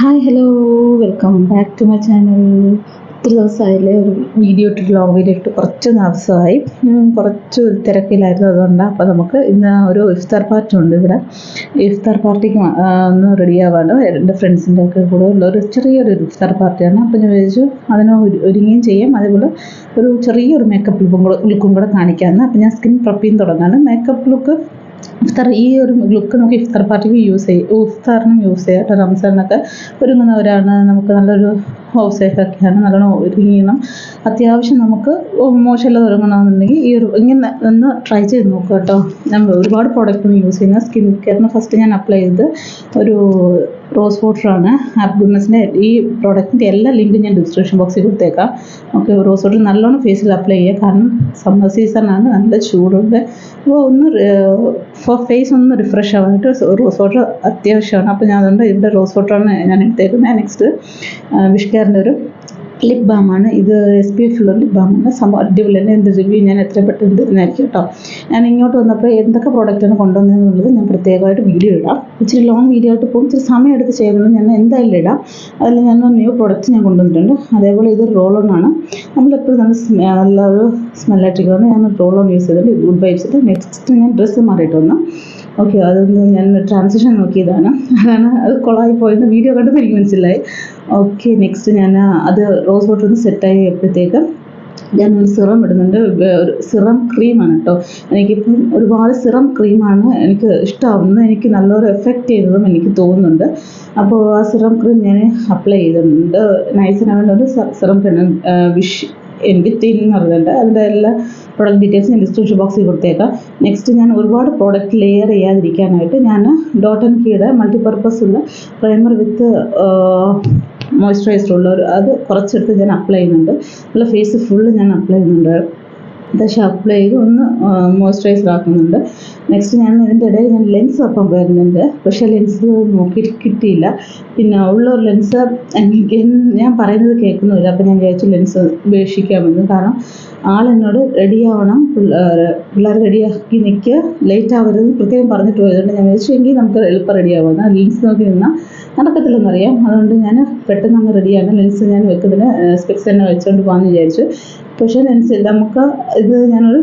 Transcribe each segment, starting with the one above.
Hi hello, welcome back to my channel. ഒത്തിരി ദിവസമായില്ലേ ഒരു വീഡിയോ ഇട്ടിട്ട് ലോങ് വീഡിയോ ഇട്ട് കുറച്ച് ദിവസമായി. കുറച്ച് തിരക്കിലായിരുന്നു, അതുകൊണ്ടാണ്. അപ്പോൾ നമുക്ക് ഇന്ന് ഒരു ഇഫ്താർ പാർട്ടി ഉണ്ട് ഇവിടെ. ഇഫ്താർ പാർട്ടിക്ക് ഒന്ന് റെഡിയാവാണ്. എൻ്റെ ഫ്രണ്ട്സിൻ്റെ ഒക്കെ കൂടെ ഉള്ള ഒരു ചെറിയൊരു ഇഫ്താർ പാർട്ടിയാണ്. അപ്പോൾ ഞാൻ വിചാരിച്ചു അതിന് ഒരുങ്ങുകയും ചെയ്യാം, അതേപോലെ ഒരു ചെറിയൊരു മേക്കപ്പ് ലുക്കും കൂടെ കാണിക്കാമെന്ന്. അപ്പോൾ ഞാൻ സ്കിൻ പ്രപ്പിന്ന് തുടങ്ങാണ്. മേക്കപ്പ് ലുക്ക് ഇഫ്താർ, ഈ ഒരു ലുക്ക് നമുക്ക് ഇഫ്താർ പാർട്ടിക്ക് ഇഫ്താറിനും യൂസ് ചെയ്യാം കേട്ടോ. റംസാനൊക്കെ ഒരുങ്ങുന്നവരാണ്, നമുക്ക് നല്ലൊരു ഹൗസ് വൈഫൊക്കെയാണ്, നല്ലോണം ഒരുങ്ങണം. അത്യാവശ്യം നമുക്ക് മോശമില്ലാതെ ഒരുങ്ങണമെന്നുണ്ടെങ്കിൽ ഈ ഒരു ഇങ്ങനെ ഒന്ന് ട്രൈ ചെയ്ത് നോക്കുക കേട്ടോ. ഞാൻ ഒരുപാട് പ്രോഡക്റ്റ് ഒന്നും യൂസ് ചെയ്യുന്ന സ്കിൻ കെയറിന് ഫസ്റ്റ് ഞാൻ അപ്ലൈ ചെയ്ത് ഒരു റോസ് വാട്ടറാണ്. ആപ്പ് ഗുഡ്നസിൻ്റെ ഈ പ്രോഡക്റ്റിൻ്റെ എല്ലാ ലിങ്കും ഞാൻ ഡിസ്ക്രിപ്ഷൻ ബോക്സിൽ കൊടുത്തേക്കാം. ഓക്കെ, റോസ് വാട്ടർ നല്ലോണം ഫേസിൽ അപ്ലൈ ചെയ്യുക, കാരണം സമ്മർ സീസണാണ്, നല്ല ചൂടുണ്ട്. അപ്പോൾ ഫേസ് ഒന്ന് റിഫ്രഷ് ആവാനായിട്ട് റോസ് വാട്ടർ അത്യാവശ്യമാണ്. അപ്പോൾ ഞാൻ അതുകൊണ്ട് ഇവിടെ റോസ് വാട്ടറാണ് ഞാൻ എടുത്തേക്കുന്നത്. നെക്സ്റ്റ് വിഷ് കെയറിൻ്റെ ഒരു ലിപ് ബാമാണ്. ഇത് SPF ഉള്ള ലിപ് ബാമാണ്. സംഭവം അടിപൊളിയാണ്. എൻ്റെ റിവ്യൂ ഞാൻ എത്രയും പെട്ടെന്ന് തരുന്നതായിരിക്കും കേട്ടോ. ഞാൻ ഇങ്ങോട്ട് വന്നപ്പോൾ എന്തൊക്കെ പ്രോഡക്റ്റാണ് കൊണ്ടുവന്നതെന്നുള്ളത് ഞാൻ പ്രത്യേകമായിട്ട് വീഡിയോ ഇടാം. ഇച്ചിരി ലോങ് വീഡിയോ ആയിട്ട് പോകും, ഇച്ചിരി സമയം എടുത്ത് ചെയ്യുന്നത് ഞാൻ എന്തായാലും ഇടാം. അതിൽ ഞാൻ ന്യൂ പ്രോഡക്റ്റ്സ് ഞാൻ കൊണ്ടുവന്നിട്ടുണ്ട്. അതേപോലെ ഇത് റോൾ ഓൺ ആണ്. നമ്മളെപ്പോഴും നല്ലൊരു സ്മെല്ലായിട്ടിരിക്കുന്നത്. ഞാൻ റോൾ ഓൺ യൂസ് ചെയ്തിട്ട് ഗുഡ് വൈബ്സിട്ട്. നെക്സ്റ്റ് ഞാൻ ഡ്രസ്സ് മാറിയിട്ട് വന്നു. ഓക്കെ, അതൊന്ന് ഞാൻ ട്രാൻസിഷൻ നോക്കിയതാണ്, അത് കൊളായി പോയെന്ന് വീഡിയോ കണ്ടപ്പോൾ എനിക്ക് മനസ്സിലായി. ഓക്കെ, നെക്സ്റ്റ് ഞാൻ അത് റോസ് വാട്ടർ ഒന്ന് സെറ്റായി എപ്പോഴത്തേക്ക് ഞാൻ ഒരു സിറം ഇടുന്നുണ്ട്. ഒരു സിറം ക്രീമാണ് കേട്ടോ. എനിക്കിപ്പം ഒരുപാട് സിറം ക്രീമാണ് എനിക്ക് ഇഷ്ടമാവുന്നത്, എനിക്ക് നല്ലൊരു എഫക്റ്റ് ചെയ്യുന്നതും എനിക്ക് തോന്നുന്നുണ്ട്. അപ്പോൾ ആ സിറം ക്രീം ഞാൻ അപ്ലൈ ചെയ്തിട്ടുണ്ട്. നൈസിനാവേണ്ട ഒരു സിറം ക്രീം വിഷ് എനിക്ക് എന്ന് പറയുന്നുണ്ട്. അതിൻ്റെ എല്ലാ പ്രോഡക്റ്റ് ഡീറ്റെയിൽസ് ഞാൻ ഡിസ്ക്രിപ്ഷൻ ബോക്സിൽ കൊടുത്തേക്കാം. നെക്സ്റ്റ് ഞാൻ ഒരുപാട് പ്രോഡക്റ്റ് ലെയർ ചെയ്യാതിരിക്കാനായിട്ട് ഞാൻ ഡോട്ട് ആൻഡ് കീയുടെ മൾട്ടിപർപ്പസ് ഉള്ള പ്രൈമർ വിത്ത് മോയ്സ്ചറൈസർ ഉള്ള അത് കുറച്ചെടുത്ത് ഞാൻ അപ്ലൈ ചെയ്യുന്നുണ്ട്. അതുപോലെ ഫേസ് ഫുള്ള് ഞാൻ അപ്ലൈ ചെയ്യുന്നുണ്ട്. അത്യാവശ്യം അപ്ലൈ ചെയ്ത് ഒന്ന് മോയ്സ്ചറൈസർ ആക്കുന്നുണ്ട്. നെക്സ്റ്റ് ഞാൻ ഇതിൻ്റെ ഇടയിൽ ഞാൻ ലെൻസ് അപ്പം വരുന്നുണ്ട്, പക്ഷേ ലെൻസ് നോക്കിയിട്ട് കിട്ടിയില്ല. പിന്നെ ഉള്ള ഒരു ലെൻസ് എനിക്ക് ഞാൻ പറയുന്നത് കേൾക്കുന്നില്ല. അപ്പോൾ ഞാൻ വിചാരിച്ചു ലെൻസ് ഉപേക്ഷിക്കാമെന്ന്. കാരണം ആളെന്നോട് റെഡിയാവണം, പിള്ളേർ റെഡിയാക്കി നിൽക്കുക, ലേറ്റ് ആവരുത് പ്രത്യേകം പറഞ്ഞിട്ട് പോയതുകൊണ്ട് ഞാൻ വിചാരിച്ചു എങ്കിൽ നമുക്ക് എളുപ്പം റെഡിയാവുന്ന. ലെൻസ് നോക്കി നിന്നാൽ നടക്കത്തില്ലെന്നറിയാം, അതുകൊണ്ട് ഞാൻ പെട്ടെന്ന് അങ്ങ് റെഡിയാണ്. ലെൻസ് ഞാൻ വെക്കുന്നതിന് സ്പെക്സ് തന്നെ വെച്ചുകൊണ്ട് പോകാമെന്ന് വിചാരിച്ചു. പക്ഷേ ലെൻസ് നമുക്ക് ഇത് ഞാനൊരു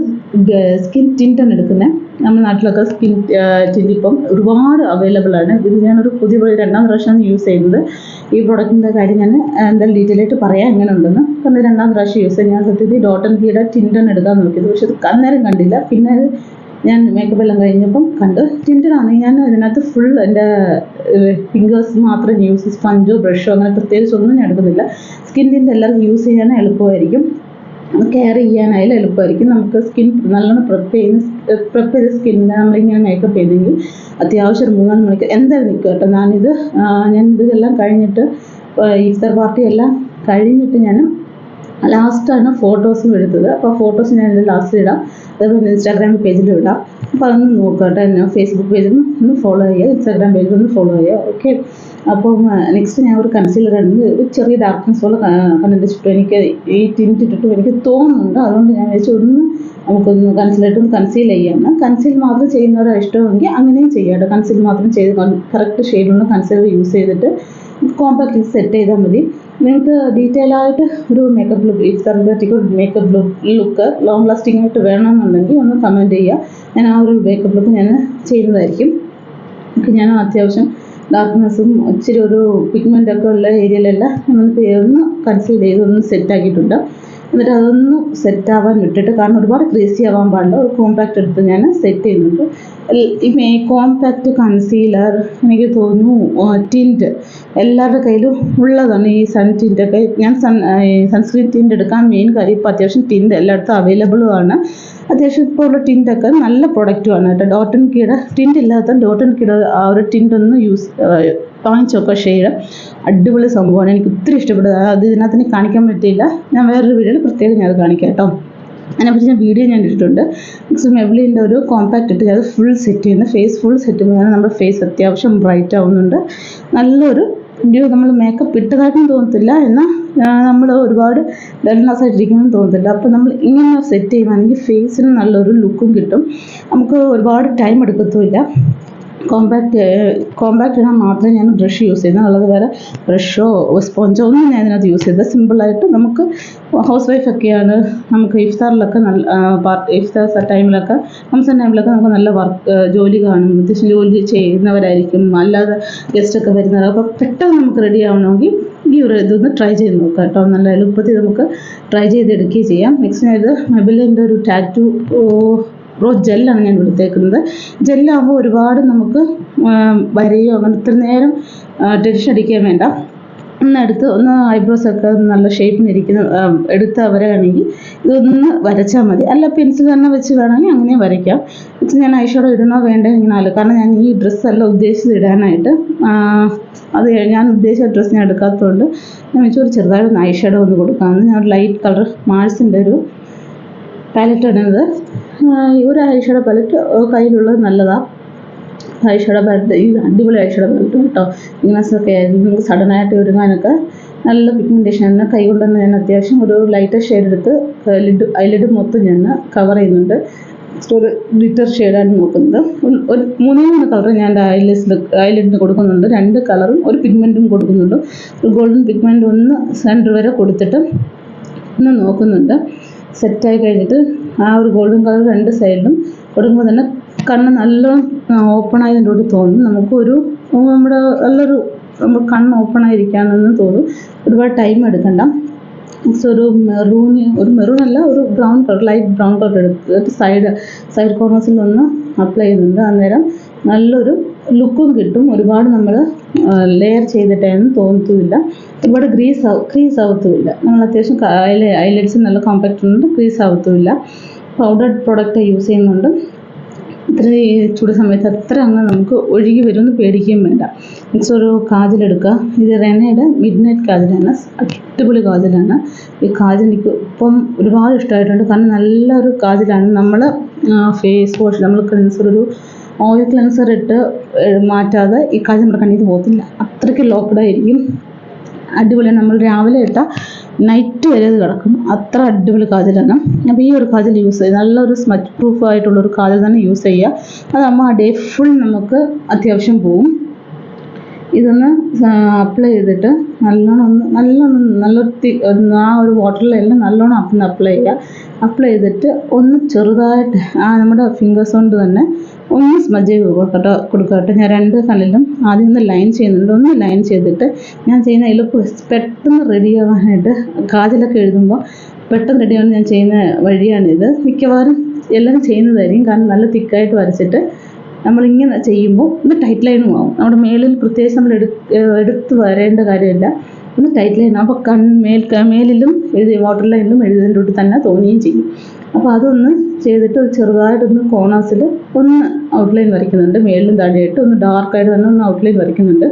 സ്കിൻ ടിൻ്റാണ് എടുക്കുന്നത്. നമ്മുടെ നാട്ടിലൊക്കെ സ്കിൻ ടിൻ്റ് ഇപ്പം ഒരുപാട് അവൈലബിൾ ആണ്. ഇത് ഞാനൊരു പുതിയ രണ്ടാം പ്രാവശ്യമാണ് യൂസ് ചെയ്യുന്നത്. ഈ പ്രോഡക്റ്റിൻ്റെ കാര്യം ഞാൻ എന്തായാലും ഡീറ്റെയിൽ ആയിട്ട് പറയാം എങ്ങനെ ഉണ്ടെന്ന്. കാരണം രണ്ടാം പ്രാവശ്യം യൂസ് ചെയ്യാൻ ഞാൻ സത്യത്തിൽ ഡോട്ട് ആൻഡ് കീയുടെ ടിൻ്റാണ് എടുക്കാൻ നോക്കിയത്, പക്ഷെ അത് അന്നേരം കണ്ടില്ല. പിന്നെ ഞാൻ മേക്കപ്പ് എല്ലാം കഴിഞ്ഞപ്പം കണ്ട് ടിൻ്റാണ്. ഞാൻ ഇതിനകത്ത് ഫുൾ എൻ്റെ ഫിംഗേഴ്സ് മാത്രം യൂസ്, സ്പഞ്ചോ ബ്രഷോ അങ്ങനെ പ്രത്യേകിച്ചൊന്നും ഞാൻ എടുക്കുന്നില്ല. സ്കിൻ ടിൻ്റ് എല്ലാവർക്കും യൂസ് ചെയ്യാൻ എളുപ്പമായിരിക്കും, കെയർ ചെയ്യാനായാലും എളുപ്പമായിരിക്കും. നമുക്ക് സ്കിൻ നല്ലോണം പ്രെപ്പ് ചെയ്ത് സ്കിന്നിനെ നമ്മളിങ്ങനെ മേക്കപ്പ് ചെയ്തെങ്കിൽ അത്യാവശ്യം 3-4 മണിക്കൂർ എന്തായാലും നിൽക്കും കേട്ടോ. ഞാൻ ഇതെല്ലാം കഴിഞ്ഞിട്ട് ഇഫ്താർ പാർട്ടി എല്ലാം കഴിഞ്ഞിട്ട് ഞാൻ ലാസ്റ്റാണ് ഫോട്ടോസും എടുത്തത്. അപ്പോൾ ഫോട്ടോസ് ഞാൻ എൻ്റെ ലാസ്റ്റ് ഇടാം, അതേപോലെ ഇൻസ്റ്റാഗ്രാം പേജിലും ഇടാം. അപ്പോൾ അതൊന്ന് നോക്കുക കേട്ടോ. എന്നെ ഫേസ്ബുക്ക് പേജിൽ ഒന്ന് ഫോളോ ചെയ്യുക, ഇൻസ്റ്റാഗ്രാം പേജിൽ ഒന്ന് ഫോളോ ചെയ്യുക. ഓക്കെ, അപ്പം നെക്സ്റ്റ് ഞാൻ ഒരു കൺസീലർ ഇടുന്നത് ഒരു ചെറിയ ഡാർക്ക്നെസ് പോലെ കണ്ടിട്ട് ചുറ്റും എനിക്ക് ഈ ടിൻറ്റ് ഇട്ടിട്ടും എനിക്ക് തോന്നുന്നുണ്ട്. അതുകൊണ്ട് ഞാൻ വിചാരിച്ചു നമുക്കൊന്ന് കൺസീലർ കൺസീൽ ചെയ്യാമെന്ന്. കൺസീൽ മാത്രം ചെയ്യുന്നവരാണ് ഇഷ്ടമെങ്കിൽ അങ്ങനെയും ചെയ്യാം കേട്ടോ. കൺസീൽ മാത്രം ചെയ്ത് കറക്റ്റ് ഷെയ്ഡുള്ള കൺസീലർ യൂസ് ചെയ്തിട്ട് കോമ്പാക്റ്റ് സെറ്റ് ചെയ്താൽ മതി. നിങ്ങൾക്ക് ഡീറ്റെയിൽ ആയിട്ട് ഒരു മേക്കപ്പ് ലുക്ക്, ഇഫ്താർ പാർട്ടിക്ക് ഒരു മേക്കപ്പ് ലുക്ക് ലോങ് ലാസ്റ്റിംഗ് ആയിട്ട് വേണമെന്നുണ്ടെങ്കിൽ ഒന്ന് കമൻറ്റ് ചെയ്യുക. ഞാൻ ആ ഒരു മേക്കപ്പ് ലുക്ക് ഞാൻ ചെയ്യുന്നതായിരിക്കും. ഞാൻ അത്യാവശ്യം ഡാർക്ക്നെസ്സും ഇച്ചിരി ഒരു പിഗ്മെൻ്റൊക്കെ ഉള്ള ഏരിയയിലെല്ലാം ഒന്ന് കൺസീൽ ചെയ്ത് ഒന്ന് സെറ്റാക്കിയിട്ടുണ്ട്. എന്നിട്ട് അതൊന്ന് സെറ്റാവാൻ വിട്ടിട്ട്, കാരണം ഒരുപാട് ക്രേസി ആവാൻ പാടില്ല, ഒരു കോമ്പാക്റ്റ് എടുത്ത് ഞാൻ സെറ്റ് ചെയ്യുന്നുണ്ട്. ഈ കോമ്പാക്റ്റ് കൺസീലർ എനിക്ക് തോന്നുന്നു ടിൻറ്റ് എല്ലാവരുടെ കയ്യിലും ഉള്ളതാണ്. ഈ സൺ ടിൻറ്റൊക്കെ ഞാൻ സൺസ്ക്രീൻ ടിൻറ്റ് എടുക്കാൻ മെയിൻ കാര്യം ഇപ്പോൾ അത്യാവശ്യം ടിൻറ്റ് എല്ലായിടത്തും അവൈലബിളും ആണ്. അത്യാവശ്യം ഇപ്പോൾ ഉള്ള ടിൻറ്റൊക്കെ നല്ല പ്രൊഡക്റ്റുമാണ് കേട്ടോ. ഡോട്ട് ആൻഡ് കീയുടെ ടിൻറ്റ് ഇല്ലാത്ത ഡോട്ട് ആൻഡ് കീയുടെ ആ ഒരു ടിൻറ്റ് ഒന്ന് വാങ്ങിച്ചൊക്കെ ഷെയ്ഡ് അടിപൊളി സംഭവമാണ്, എനിക്ക് ഒത്തിരി ഇഷ്ടപ്പെട്ടത്. അത് ഇതിനകത്ത് എനിക്ക് കാണിക്കാൻ പറ്റിയില്ല, ഞാൻ വേറൊരു വീഡിയോയിൽ പ്രത്യേകം ഞാൻ അത് കാണിക്കാം കേട്ടോ. അതിനെപ്പറ്റി ഞാൻ വീഡിയോ ഇട്ടിട്ടുണ്ട്. നെക്സ്റ്റ് മെബ്ലിൻ്റെ ഒരു കോമ്പാക്റ്റ് ഇട്ട് ഞാൻ ഫുൾ സെറ്റ് ചെയ്യുന്നത്, ഫേസ് ഫുൾ സെറ്റ് ചെയ്യുമ്പോൾ നമ്മുടെ ഫേസ് അത്യാവശ്യം ബ്രൈറ്റ് ആവുന്നുണ്ട്. നല്ലൊരു നമ്മൾ മേക്കപ്പ് ഇട്ടതായിട്ടും തോന്നത്തില്ല, എന്നാൽ നമ്മൾ ഒരുപാട് ഡൾനെസ് ആയിട്ടിരിക്കാനും തോന്നത്തില്ല. അപ്പോൾ നമ്മൾ ഇങ്ങനെ സെറ്റ് ചെയ്യുവാണെങ്കിൽ ഫേസിന് നല്ലൊരു ലുക്കും കിട്ടും, നമുക്ക് ഒരുപാട് ടൈം എടുക്കത്തുമില്ല. കോമ്പാക്റ്റ് ഇടാൻ മാത്രമേ ഞാൻ ബ്രഷ് യൂസ് ചെയ്യുന്നത്. അല്ലാതെ വേറെ ബ്രഷോ സ്പോഞ്ചോ ഒന്നും ഞാൻ ഇതിനകത്ത് യൂസ് ചെയ്തത്. സിമ്പിളായിട്ട് നമുക്ക് ഹൗസ് വൈഫൊക്കെയാണ്, നമുക്ക് ഇഫ്താറിലൊക്കെ ഇഫ്താർ ടൈമിലൊക്കെ റംസാൻ ടൈമിലൊക്കെ നമുക്ക് നല്ല ജോലി കാണും, അത്യാവശ്യം ജോലി ചെയ്യുന്നവരായിരിക്കും, അല്ലാതെ ഗസ്റ്റൊക്കെ വരുന്നവർ. അപ്പോൾ പെട്ടെന്ന് നമുക്ക് റെഡി ആവണമെങ്കിൽ ഈ ഒരു ഇതൊന്ന് ട്രൈ ചെയ്ത് നോക്കാം കേട്ടോ. നല്ല എളുപ്പത്തിൽ നമുക്ക് ട്രൈ ചെയ്തെടുക്കുകയും ചെയ്യാം. നെക്സ്റ്റ് ഇത് മെബിലിൻ്റെ ഒരു ടാറ്റു റോസ് ജെല്ലാണ് ഞാൻ എടുത്തേക്കുന്നത്. ജെല്ലാകുമ്പോൾ ഒരുപാട് നമുക്ക് വരയോ അങ്ങനെ ഇത്ര നേരം ടെൻഷൻ അടിക്കാൻ വേണ്ട. ഒന്ന് ഐബ്രോസൊക്കെ നല്ല ഷേപ്പിനിരിക്കുന്ന എടുത്ത് വരണമെങ്കിൽ ഇതൊന്ന് വരച്ചാൽ മതി. അല്ല പെൻസിൽ തന്നെ വെച്ച് വേണമെങ്കിൽ അങ്ങനെ വരയ്ക്കാം. പക്ഷേ ഞാൻ ഐഷാഡോ ഇടണോ വേണ്ടോ ഇങ്ങനെ കാരണം ഞാൻ ഈ ഡ്രസ്സല്ല ഉദ്ദേശിച്ചത് ഇടാനായിട്ട്. അത് ഞാൻ ഉദ്ദേശിച്ച ഡ്രസ്സ് ഞാൻ എടുക്കാത്തതുകൊണ്ട് ഞാൻ വെച്ചൊരു ചെറുതായിട്ടൊന്ന് ഐഷാഡോ ഒന്ന് കൊടുക്കാമെന്ന്. ഞാൻ ലൈറ്റ് കളർ മാഴ്സിൻ്റെ ഒരു പാലറ്റ് ഇടുന്നത്. ഒരു ഐഷാഡോ പാലറ്റ് കയ്യിലുള്ളത് നല്ലതാണ്. ഐഷാഡോ പാലറ്റ് ഈ അടിപൊളി ഐഷാഡോ പാലറ്റ് കേട്ടോ. ഇഗ്നസൊക്കെ ആയിരുന്നു നമുക്ക് സഡനായിട്ട് ഒരുങ്ങാനൊക്കെ നല്ല പിഗ്മെൻറ്റേഷൻ. തന്നെ കൈ കൊണ്ട് തന്നെ ഞാൻ അത്യാവശ്യം ഒരു ലൈറ്റർ ഷെയ്ഡ് എടുത്ത് ഐലിഡ് മൊത്തം ഞാൻ കവർ ചെയ്യുന്നുണ്ട്. നെക്സ്റ്റ് ഒരു ഗ്ലിറ്റർ ഷെയ്ഡാണ് നോക്കുന്നത്. ഒരു 3 കളർ ഞാൻ ഐലിഡിന് കൊടുക്കുന്നുണ്ട്. 2 കളറും ഒരു പിഗ്മെൻറ്റും കൊടുക്കുന്നുണ്ട്. ഒരു ഗോൾഡൻ പിഗ്മെൻറ്റ് ഒന്ന് സെൻറ്റർ വരെ കൊടുത്തിട്ട് ഒന്ന് നോക്കുന്നുണ്ട്. സെറ്റായി കഴിഞ്ഞിട്ട് ആ ഒരു ഗോൾഡൻ കളർ 2 സൈഡിലും കൊടുക്കുമ്പോൾ തന്നെ കണ്ണ് നല്ലോണം ഓപ്പണായതിൻ്റെ കൂടി തോന്നും. നമുക്കൊരു നമ്മുടെ നല്ലൊരു നമ്മൾ കണ്ണ് ഓപ്പണായിരിക്കാമെന്ന് തോന്നും. ഒരുപാട് ടൈം എടുക്കണ്ട. ഒരു മെറൂണല്ല ഒരു brown colour, light brown colour എടുത്തിട്ട് സൈഡ് കോർണേഴ്സിൽ ഒന്ന് അപ്ലൈ ചെയ്യുന്നുണ്ട്. അന്നേരം നല്ലൊരു ലുക്കും കിട്ടും. ഒരുപാട് നമ്മൾ ലെയർ ചെയ്തിട്ടായിരുന്നു തോന്നത്തുമില്ല, ഒരുപാട് ക്രീസ് ആവത്തുമില്ല. നമ്മൾ അത്യാവശ്യം ഐലൈറ്റ്സ് നല്ല കോമ്പാക്റ്റ് ഉണ്ട്, ക്രീസ് ആവത്തുമില്ല. പൗഡർഡ് പ്രോഡക്റ്റ് യൂസ് ചെയ്യുന്നുണ്ട്. ഇത്ര ചൂട് സമയത്ത് അത്ര അങ്ങ് നമുക്ക് ഒഴുകി വരുമെന്ന് പേടിക്കുകയും വേണ്ട. നെക്സ്റ്റ് ഒരു കാജലെടുക്കുക. ഇത് റെനയുടെ മിഡ് നൈറ്റ് കാജലാണ്. അടിപൊളി കാജലാണ്. ഈ കാജൽ എനിക്ക് ഇപ്പം ഒരുപാട് ഇഷ്ടമായിട്ടുണ്ട്. കാരണം നല്ലൊരു കാജലാണ്. നമ്മൾ ഫേസ് വാഷ് നമ്മൾ ഒരു ഓയിൽ ക്ലെൻസർ ഇട്ട് മാറ്റാതെ ഈ കാജൽ നമ്മുടെ കണ്ണിൽ പോകത്തില്ല. അത്രയ്ക്ക് ലോക്ക്ഡായിരിക്കും. അടിപൊളിയാണ്. നമ്മൾ രാവിലെ ഇട്ടാൽ നൈറ്റ് വരെ അത് കിടക്കും. അത്ര അടിപൊളി കാജലാണ്. അപ്പോൾ ഈ ഒരു കാജൽ യൂസ് ചെയ്യുക, നല്ലൊരു സ്മച്ച് പ്രൂഫ് ആയിട്ടുള്ളൊരു കാജൽ തന്നെ യൂസ് ചെയ്യുക. അതാകുമ്പോൾ ആ ഡേ ഫുൾ നമുക്ക് അത്യാവശ്യം പോവും. ഇതൊന്ന് അപ്ലൈ ചെയ്തിട്ട് നല്ലൊരു ആ ഒരു വാട്ടറിലെല്ലാം നല്ലോണം അപ്ലൈ ചെയ്യുക. അപ്ലൈ ചെയ്തിട്ട് ഒന്ന് ചെറുതായിട്ട് നമ്മുടെ ഫിംഗേഴ്സ് കൊണ്ട് തന്നെ ഒന്ന് സ്മജ് ചെയ്ത് കൊടുക്കട്ടെ. ഞാൻ 2 കണ്ണിലും ആദ്യം ഒന്ന് ലൈൻ ചെയ്യുന്നുണ്ട്. ഒന്ന് ലൈൻ ചെയ്തിട്ട് ഞാൻ ചെയ്യുന്ന എളുപ്പം പെട്ടെന്ന് റെഡിയാവാനായിട്ട് കാജലൊക്കെ എഴുതുമ്പോൾ പെട്ടെന്ന് റെഡിയാവാൻ ഞാൻ ചെയ്യുന്ന വഴിയാണിത്. മിക്കവാറും എല്ലാവരും ചെയ്യുന്നതായിരിക്കും. കാരണം നല്ല തിക്കായിട്ട് വരച്ചിട്ട് നമ്മളിങ്ങനെ ചെയ്യുമ്പോൾ ഒന്ന് ടൈറ്റ് ലൈനും ആവും. നമ്മുടെ മേലിൽ പ്രത്യേകിച്ച് നമ്മൾ എടുത്ത് വരേണ്ട കാര്യമില്ല. ഒന്ന് ടൈറ്റ് ലൈൻ അപ്പോൾ മേലിലും വാട്ടർ ലൈനിലും എഴുതുന്നതിൻ്റെ കൂടി തന്നെ തോന്നുകയും ചെയ്യും. അപ്പോൾ അതൊന്ന് ചെയ്തിട്ട് ചെറുതായിട്ടൊന്ന് കോർണേഴ്സിൽ ഒന്ന് ഔട്ട്ലൈൻ വരയ്ക്കുന്നുണ്ട്. മേലിലും താഴെയായിട്ട് ഒന്ന് ഡാർക്കായിട്ട് തന്നെ ഒന്ന് ഔട്ട്ലൈൻ വരയ്ക്കുന്നുണ്ട്.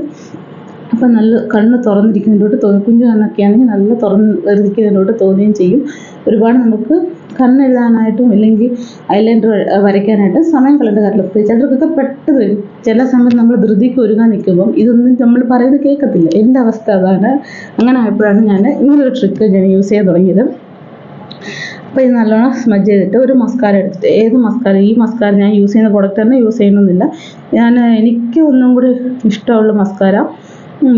അപ്പം നല്ല കണ്ണ് തുറന്നിരിക്കുന്നതിലോട്ട് തോന്നി. കുഞ്ഞു കണ്ണൊക്കെ ആണെങ്കിൽ നല്ല തുറന്നിരിക്കുന്നതിലോട്ട് തോന്നുകയും ചെയ്യും. ഒരുപാട് നമുക്ക് കണ്ണെഴുതാനായിട്ടും ഇല്ലെങ്കിൽ ഐലൈനർ വരയ്ക്കാനായിട്ട് സമയം കളയേണ്ട കാര്യമില്ല. ചിലർക്കൊക്കെ പെട്ടെന്ന് വരും. ചില സമയത്ത് നമ്മൾ ധൃതിക്ക് ഒരുങ്ങാൻ നിൽക്കുമ്പം ഇതൊന്നും നമ്മൾ പറയുന്നത് കേൾക്കത്തില്ല. എൻ്റെ അവസ്ഥ അതാണ്. അങ്ങനെ ആയപ്പോഴാണ് ഞാൻ ഇങ്ങനൊരു ട്രിക്ക് ഞാൻ യൂസ് ചെയ്യാൻ തുടങ്ങിയത്. അപ്പോൾ ഇത് നല്ലോണം സ്മജ് ചെയ്തിട്ട് ഒരു മസ്കാര എടുത്തിട്ട് ഈ മസ്കാര ഞാൻ യൂസ് ചെയ്യുന്ന പ്രോഡക്റ്റ് തന്നെ യൂസ് ചെയ്യണമെന്നില്ല. എനിക്ക് ഒന്നും കൂടി ഇഷ്ടമുള്ള മസ്കാര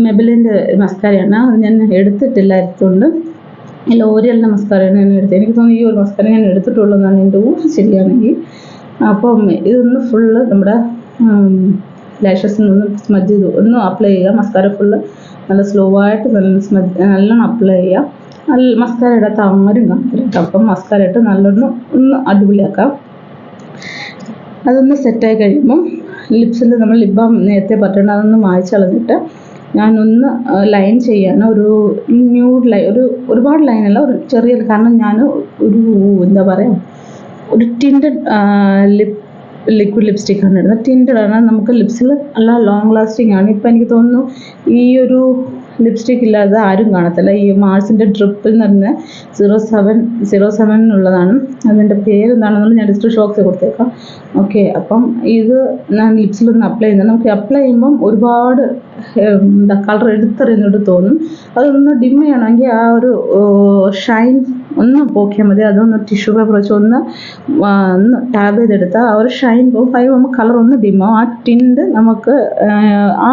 മെബിലിൻ്റെ മസ്കാരയാണ്. അത് ഞാൻ എടുത്തിട്ടില്ലാത്തതുകൊണ്ട് ലോറിയലിൻ്റെ മസ്കാരയാണ് ഞാൻ എടുത്തത്. എനിക്ക് തോന്നുന്നു ഈ ഒരു മസ്കാര ഞാൻ എടുത്തിട്ടുള്ളതെന്നാണ് എൻ്റെ ഊഹം ശരിയാണെങ്കിൽ. അപ്പം ഇതൊന്ന് ഫുള്ള് നമ്മുടെ ലാഷസിനൊന്ന് സ്മജ് ചെയ്ത് ഒന്ന് അപ്ലൈ ചെയ്യുക. മസ്കാര ഫുള്ള് നല്ല സ്ലോ ആയിട്ട് നല്ലോണം അപ്ലൈ ചെയ്യുക. മസ്കാര ഇടാത്ത ആരും കാണില്ല. അപ്പം മസ്കാര ഇട്ട് നല്ലോണം ഒന്ന് അടിപൊളിയാക്കാം. അതൊന്ന് സെറ്റായി കഴിയുമ്പം ലിപ്സിൽ നമ്മൾ ലിപ് ബാം നേരത്തെ പറ്റേണ്ട അതൊന്ന് മായ്ച്ച് കളഞ്ഞിട്ട് ഞാനൊന്ന് ലൈൻ ചെയ്യാൻ ഒരു ന്യൂഡ് ലൈൻ, ഒരുപാട് ലൈനല്ല, ഒരു ചെറിയ, കാരണം ഞാൻ ഒരു ടിൻറ്റഡ് ലിക്വിഡ് ലിപ്സ്റ്റിക്കാണ് ഇടുന്നത്. ടിൻറ്റഡ് ആണ് നമുക്ക് ലിപ്സിൽ നല്ല ലോങ് ലാസ്റ്റിംഗ് ആണ്. ഇപ്പം എനിക്ക് തോന്നുന്നു ഈ ഒരു ലിപ്സ്റ്റിക് ഇല്ലാതെ ആരും കാണത്തില്ല. ഈ മാർസിൻ്റെ ഡ്രിപ്പ് എന്ന് പറഞ്ഞ 07 ഉള്ളതാണ്. അതിൻ്റെ പേര് എന്താണെന്നുള്ളത് ഞാൻ ഡിസ്ക്രിപ്ഷൻ ബോക്സിൽ കൊടുത്തേക്കാം. ഓക്കെ, അപ്പം ഇത് ഞാൻ ലിപ്സിലൊന്ന് അപ്ലൈ ചെയ്യുന്നത്. നമുക്ക് അപ്ലൈ ചെയ്യുമ്പം ഒരുപാട് കളർ എടുത്തെറിയുന്നോട്ട് തോന്നും. അതൊന്ന് ഡിം ചെയ്യണമെങ്കിൽ ആ ഒരു ഷൈൻ ഒന്ന് പോക്കിയാൽ മതി. അതൊന്ന് ടിഷ്യൂ പേപ്പർ വെച്ച് ഒന്ന് ടാബ് ചെയ്തെടുത്താൽ ആ ഒരു ഷൈൻ പോകും. അതിന് നമുക്ക് കളർ ഒന്ന് ഡിമ്മാവും. ആ ടിൻറ്റ് നമുക്ക് ആ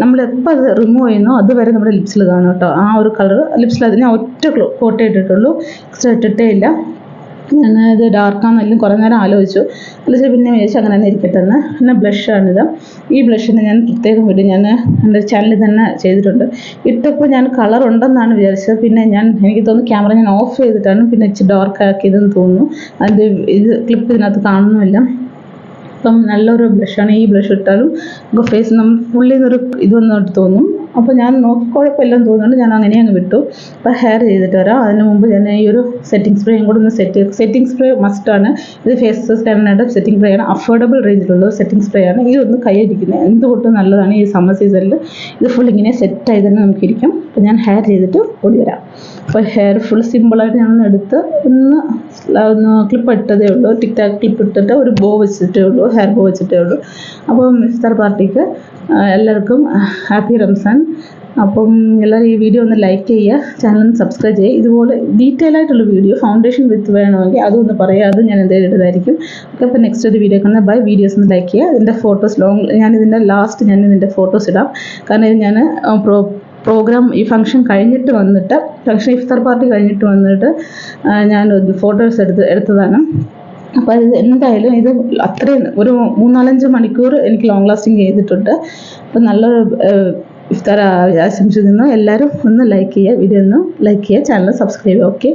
നമ്മളെപ്പോൾ അത് റിമൂവ് ചെയ്യുന്നോ അതുവരെ നമ്മുടെ ലിപ്സിൽ കാണും കേട്ടോ. ആ ഒരു കളർ ലിപ്സിൽ അത് ഞാൻ ഒറ്റ കോട്ടേ ഇട്ടിട്ടുള്ളൂ, എക്സ്ട്രാ ഇട്ടിട്ടേ ഇല്ല. ഞാനത് ഡാർക്കാണെന്നെല്ലാം കുറേ നേരം ആലോചിച്ചു. അല്ലെങ്കിൽ പിന്നെ വിചാരിച്ചു അങ്ങനെ തന്നെ ഇരിക്കട്ടെ എന്ന്. പിന്നെ ബ്ലഷാണിത്. ഈ ബ്ലഷിന് ഞാൻ പ്രത്യേകം വീഡിയോ ഞാൻ എൻ്റെ ചാനലിൽ തന്നെ ചെയ്തിട്ടുണ്ട്. ഇട്ടപ്പോൾ ഞാൻ കളർ ഉണ്ടെന്നാണ് വിചാരിച്ചത്. പിന്നെ എനിക്ക് തോന്നുന്നു ക്യാമറ ഞാൻ ഓഫ് ചെയ്തിട്ടാണ് പിന്നെ ഇച്ചിരി ഡാർക്ക് ആക്കിയതെന്ന് തോന്നുന്നു. അതിൻ്റെ ക്ലിപ്പ് ഇതിനകത്ത് കാണുന്നുമില്ല. അപ്പം നല്ലൊരു ബ്ലഷാണ്. ഈ ബ്ലഷ് ഇട്ടാലും നമുക്ക് ഫേസ് നമ്മൾ ഫുള്ളി നിന്നൊരു ഇത് വന്നിട്ട് തോന്നും. അപ്പോൾ ഞാൻ നോക്കി കുഴപ്പമില്ലെന്ന് തോന്നുന്നുണ്ട്, ഞാൻ അങ്ങനെ അങ്ങ് വിട്ടു. അപ്പോൾ ഹെയർ ചെയ്തിട്ട് വരാം. അതിന് മുമ്പ് ഞാൻ ഈ ഒരു സെറ്റിംഗ് സ്പ്രേയും കൂടെ ഒന്ന് സെറ്റിംഗ് സ്പ്രേ മസ്റ്റാണ്. ഇത് ഫേസ് സ്റ്റാൻഡേർഡ് സെറ്റിംഗ് സ്പ്രേ ആണ്. അഫോർഡബിൾ റേഞ്ചിലുള്ള സെറ്റിംഗ് സ്പ്രേ ആണ്. ഇതൊന്ന് കൈയടിക്കുന്നത് എന്തുകൊണ്ടും നല്ലതാണ്. ഈ സമ്മർ സീസണിൽ ഇത് ഫുൾ ഇങ്ങനെ സെറ്റായി തന്നെ നമുക്കിരിക്കും. അപ്പോൾ ഞാൻ ഹെയർ ചെയ്തിട്ട് ഓടി വരാം. അപ്പോൾ ഹെയർ ഫുൾ സിമ്പിളായിട്ട് ഞാനൊന്ന് എടുത്ത് ഒന്ന് ക്ലിപ്പ് ഇട്ടതേ ഉള്ളൂ. ടിക് ടാക്ക് ക്ലിപ്പ് ഇട്ടിട്ട് ഒരു ബോ വെച്ചിട്ടേ ഉള്ളൂ, ഹെയർ ബോ വെച്ചിട്ടേ ഉള്ളൂ. അപ്പോൾ ഇഫ്താർ പാർട്ടിക്ക് എല്ലാവർക്കും ഹാപ്പി റംസാൻ. അപ്പം എല്ലാവരും ഈ വീഡിയോ ഒന്ന് ലൈക്ക് ചെയ്യുക, ചാനൽ ഒന്ന് സബ്സ്ക്രൈബ് ചെയ്യുക. ഇതുപോലെ ഡീറ്റെയിൽ ആയിട്ടുള്ള വീഡിയോ ഫൗണ്ടേഷൻ വിത്ത് വേണമെങ്കിൽ അതൊന്ന് പറയുക, അത് ഞാൻ എന്തെങ്കിലും ഇടുന്നതായിരിക്കും. ഓക്കെ, അപ്പോൾ നെക്സ്റ്റ് ഒരു വീഡിയോ കാണുന്നത്. ബൈ. വീഡിയോസ് ഒന്ന് ലൈക്ക് ചെയ്യുക. ഇതിൻ്റെ ഫോട്ടോസ് ഞാനിതിൻ്റെ ലാസ്റ്റ് ഇതിൻ്റെ ഫോട്ടോസ് ഇടാം. കാരണം ഇത് ഞാൻ പ്രോഗ്രാം ഈ ഫംഗ്ഷൻ കഴിഞ്ഞിട്ട് വന്നിട്ട് ഇഫ്താർ പാർട്ടി കഴിഞ്ഞിട്ട് വന്നിട്ട് ഞാൻ ഫോട്ടോസ് എടുത്തതാണ്. അപ്പോൾ ഇത് എന്തായാലും ഇത് അത്രയും ഒരു 3-4-5 മണിക്കൂർ എനിക്ക് ലോങ് ലാസ്റ്റിംഗ് ചെയ്തിട്ടുണ്ട്. അപ്പോൾ നല്ലൊരു ഇഫ്താർ ആശംസിക്കുന്നു. എല്ലാവരും ഒന്ന് ലൈക്ക് ചെയ്യുക, വീഡിയോ ഒന്ന് ലൈക്ക് ചെയ്യുക, ചാനൽ സബ്സ്ക്രൈബ് ചെയ്യുക. ഓക്കെ.